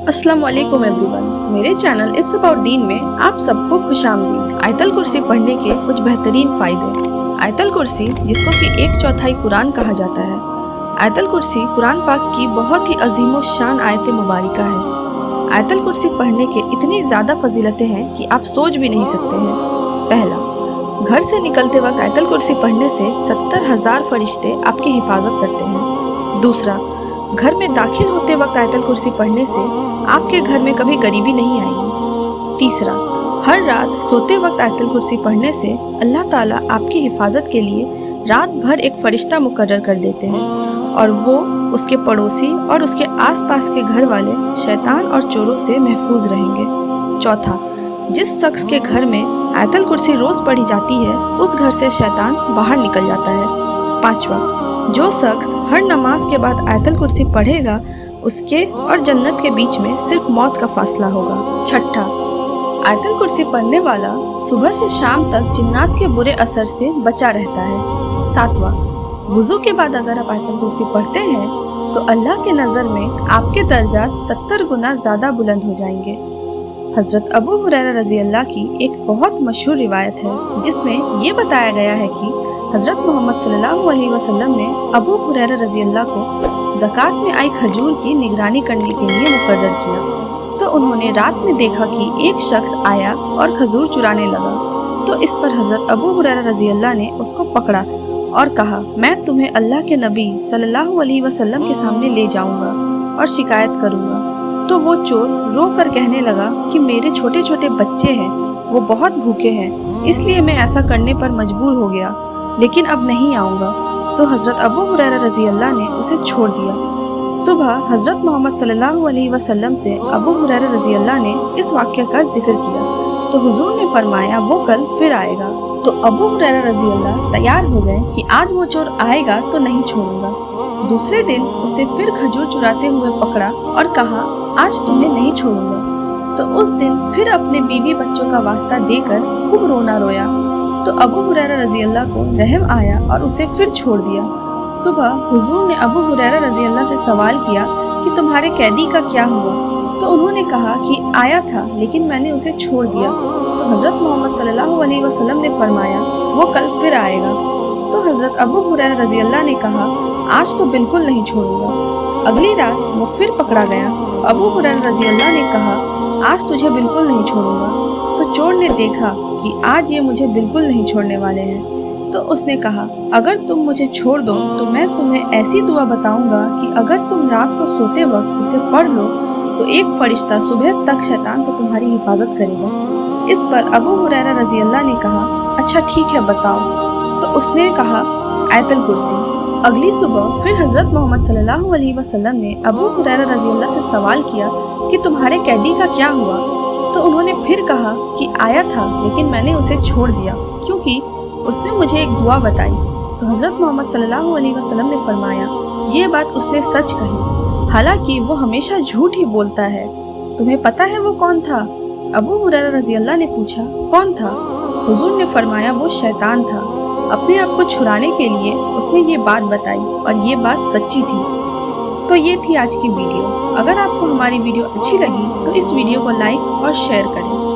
अस्सलाम वालेकुम एवरीवन। मेरे चैनल इट्स अबाउट दीन में आप सबको खुशामदीद। आयतल कुर्सी पढ़ने के कुछ बेहतरीन फ़ायदे। आयतल कुर्सी, जिसको कि 1/4 कुरान कहा जाता है। आयतल कुर्सी कुरान पाक की बहुत ही अजीम शान आयत मुबारका है। आयतल कुर्सी पढ़ने के इतनी ज़्यादा फजीलतें हैं कि आप सोच भी नहीं सकते हैं। पहला, घर से निकलते वक्त आयतल कुर्सी पढ़ने से 70,000 फरिश्ते आपकी हिफाजत करते हैं। दूसरा, घर में दाखिल होते वक्त आयतल कुर्सी पढ़ने से आपके घर में कभी गरीबी नहीं आएगी। तीसरा, हर रात सोते वक्त आयतल कुर्सी पढ़ने से अल्लाह ताला आपकी हिफाजत के लिए रात भर एक फरिश्ता मुकर्रर कर देते हैं और वो उसके पड़ोसी और उसके आसपास के घर वाले शैतान और चोरों से महफूज रहेंगे। चौथा, जिस शख्स के घर में आयतल कुर्सी रोज़ पढ़ी जाती है उस घर से शैतान बाहर निकल जाता है। पाँचवा, जो शख्स हर नमाज के बाद आयतल कुर्सी पढ़ेगा उसके और जन्नत के बीच में सिर्फ मौत का फासला होगा। छठा, आयतल कुर्सी पढ़ने वाला सुबह से शाम तक जिन्नात के बुरे असर से बचा रहता है। सातवां, वुज़ू के बाद अगर आप आयतल कुर्सी पढ़ते हैं तो अल्लाह के नज़र में आपके दर्जात 70 गुना ज़्यादा बुलंद हो जाएंगे। हज़रत अबू हुरैरा रज़ी अल्लाह की एक बहुत मशहूर रिवायत है जिसमें ये बताया गया है कि हज़रत मोहम्मद सल्लल्लाहु अलैहि वसल्लम ने अबू हुरैरा रज़ी अल्लाह को ज़कात में आई खजूर की निगरानी करने के लिए मुकर्रर किया। तो उन्होंने रात में देखा कि एक शख्स आया और खजूर चुराने लगा। तो इस पर हज़रत अबू हुरैरा रज़ी अल्लाह ने उसको पकड़ा और कहा, मैं तुम्हें अल्लाह के नबी सल्लल्लाहु अलैहि वसल्लम के सामने ले जाऊंगा और शिकायत करूंगा। तो वो चोर रो कर कहने लगा कि मेरे छोटे छोटे बच्चे हैं, वो बहुत भूखे हैं, इसलिए मैं ऐसा करने पर मजबूर हो गया, लेकिन अब नहीं आऊँगा। तो हज़रत अबू हुरैरा रज़ी अल्लाह ने उसे छोड़ दिया। सुबह हज़रत मोहम्मद सल्लल्लाहु अलैहि वसल्लम से अबू हुरैरा रज़ी अल्लाह ने इस वाक़या का जिक्र किया तो हुजूर ने फरमाया वो कल फिर आएगा। तो अबू हुरैरा रज़ी अल्लाह तैयार हो गए कि आज वो चोर आएगा तो नहीं छोड़ूंगा। दूसरे दिन उसे फिर खजूर चुराते हुए पकड़ा और कहा, आज तुम्हें नहीं छोड़ूंगा। तो उस दिन फिर अपने बीवी बच्चों का वास्ता देकर खूब रोना रोया। तो अबू हुरैरा रज़ी अल्लाह को रहम आया और उसे फिर छोड़ दिया। सुबह हुजूर ने अबू हुरैरा रज़ी अल्लाह से सवाल किया कि तुम्हारे कैदी का क्या हुआ? तो उन्होंने कहा कि आया था लेकिन मैंने उसे छोड़ दिया। तो हज़रत मोहम्मद सल्लल्लाहु अलैहि वसल्लम ने फरमाया वो कल फिर आएगा। तो हज़रत अबू हुरैरा रज़ी अल्लाह ने कहा, आज तो बिल्कुल नहीं छोड़ूंगा। अगली रात वो फिर पकड़ा गया तो अबू हुरैरा रज़ी अल्लाह ने कहा, आज तुझे बिल्कुल नहीं छोड़ूंगा। तो चोर ने देखा कि आज ये मुझे बिल्कुल नहीं छोड़ने वाले हैं। तो उसने कहा, अगर तुम मुझे छोड़ दो तो मैं तुम्हें ऐसी दुआ बताऊंगा कि अगर तुम रात को सोते वक्त उसे पढ़ लो तो एक फरिश्ता सुबह तक शैतान से तुम्हारी हिफाजत करेगा। इस पर अबू हुरैरा रज़ी अल्लाह ने कहा, अच्छा ठीक है बताओ। तो उसने कहा, आयतल कुर्सी। अगली सुबह फिर हज़रत मोहम्मद सल्लल्लाहु अलैहि वसल्लम ने अबू हुरैरा रज़ी अल्लाह से सवाल किया कि तुम्हारे कैदी का क्या हुआ? तो उन्होंने फिर कहा कि आया था लेकिन मैंने उसे छोड़ दिया क्योंकि उसने मुझे एक दुआ बताई। तो हज़रत मोहम्मद सल्लल्लाहु अलैहि वसल्लम ने फरमाया, ये बात उसने सच कही, हालांकि वो हमेशा झूठ ही बोलता है। तुम्हें पता है वो कौन था? अबू हुरैरा रज़ी अल्लाह ने पूछा, कौन था? हुजूर ने फरमाया, वो शैतान था। अपने आप को छुड़ाने के लिए उसने ये बात बताई और ये बात सच्ची थी। तो ये थी आज की वीडियो। अगर आपको हमारी वीडियो अच्छी लगी तो इस वीडियो को लाइक और शेयर करें।